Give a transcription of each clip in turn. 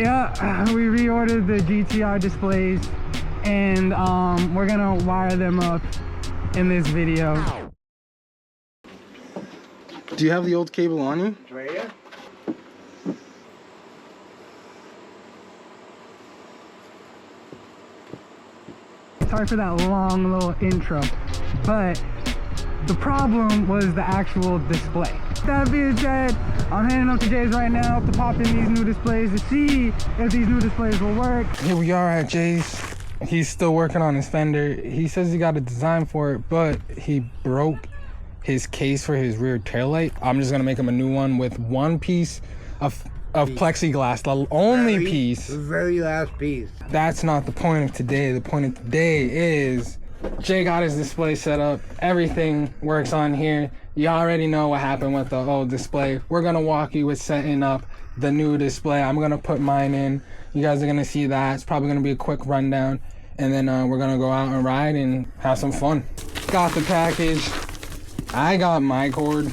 Yeah, we reordered the GTR displays, and we're gonna wire them up in this video. Do you have the old cable on you? Right here. Sorry for that long little intro, but the problem was the actual display. That being said, I'm heading up to Jay's right now to pop in these new displays to see if these new displays will work. Here we are at Jay's. He's still working on his fender. He says he got a design for it, but he broke his case for his rear taillight. I'm just gonna make him a new one with one piece of plexiglass, the only piece. The very last piece. That's not the point of today. The point of today is Jay got his display set up. Everything works on here. You already know what happened with the old display. We're gonna walk you with setting up the new display. I'm gonna put mine in. You guys are gonna see that. It's probably gonna be a quick rundown. And then we're gonna go out and ride and have some fun. Got the package. I got my cord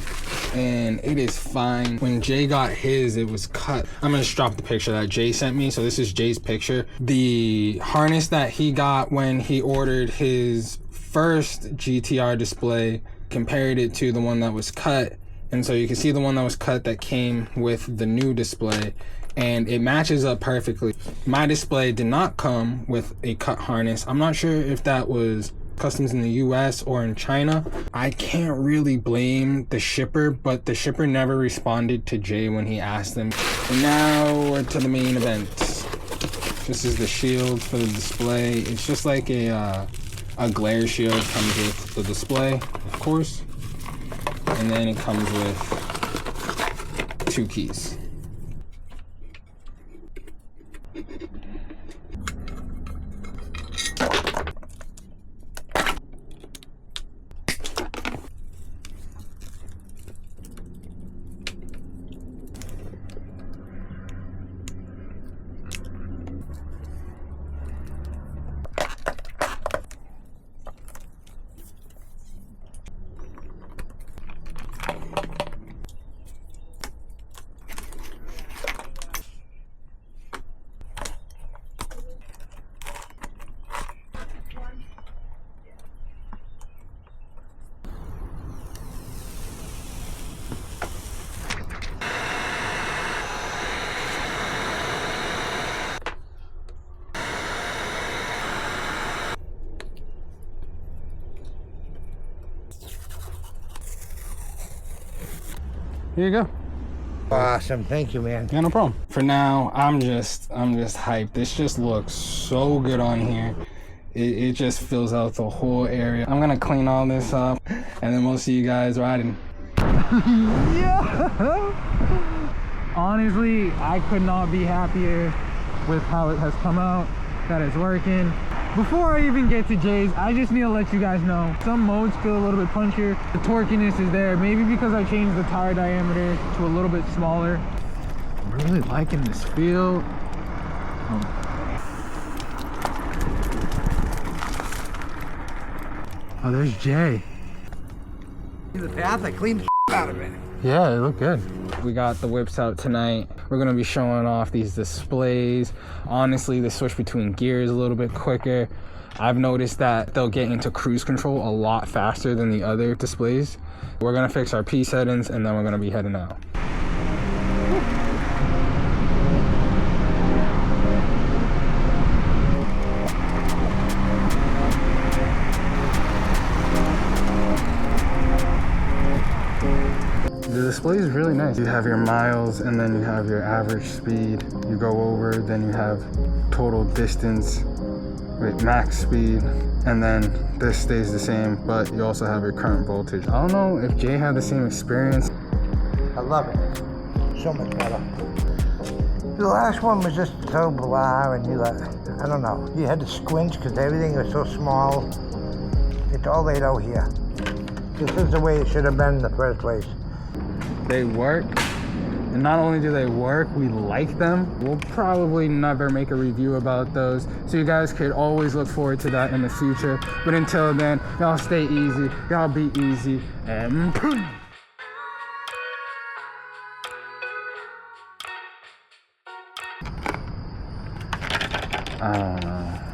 and it is fine. When Jay got his, it was cut. I'm gonna just drop the picture that Jay sent me. So this is Jay's picture. The harness that he got when he ordered his first GTR display, compared it to the one that was cut. And so you can see the one that was cut that came with the new display, and it matches up perfectly. My display did not come with a cut harness. I'm not sure if that was customs in the US or in China. I can't really blame the shipper, but the shipper never responded to Jay when he asked them. And now we're to the main event. This is the shield for the display. It's just like a glare shield. Comes with the display, of course, and then it comes with 2 keys. Here you go. Awesome, thank you, man. Yeah, no problem. For now, I'm just hyped. This just looks so good on here. It just fills out the whole area. I'm gonna clean all this up, and then we'll see you guys riding. Yeah. Honestly, I could not be happier with how it has come out, that it's working. Before I even get to Jay's, I just need to let you guys know, some modes feel a little bit punchier. The torquiness is there, maybe because I changed the tire diameter to a little bit smaller. I'm really liking this feel. Oh, there's Jay. In the path, I cleaned the out of it. Yeah, it looked good. We got the whips out tonight. We're gonna be showing off these displays. Honestly, the switch between gears a little bit quicker. I've noticed that they'll get into cruise control a lot faster than the other displays. We're gonna fix our P settings and then we're gonna be heading out. The display is really nice. You have your miles and then you have your average speed. You go over, then you have total distance with max speed, and then this stays the same, but you also have your current voltage. I don't know if Jay had the same experience. I love it. So much better. The last one was just so blah, and you I don't know. You had to squinch because everything was so small. It's all laid out here. This is the way it should have been in the first place. They work, and not only do they work, we like them. We'll probably never make a review about those, so you guys could always look forward to that in the future. But until then, y'all stay easy, y'all be easy, and I don't know.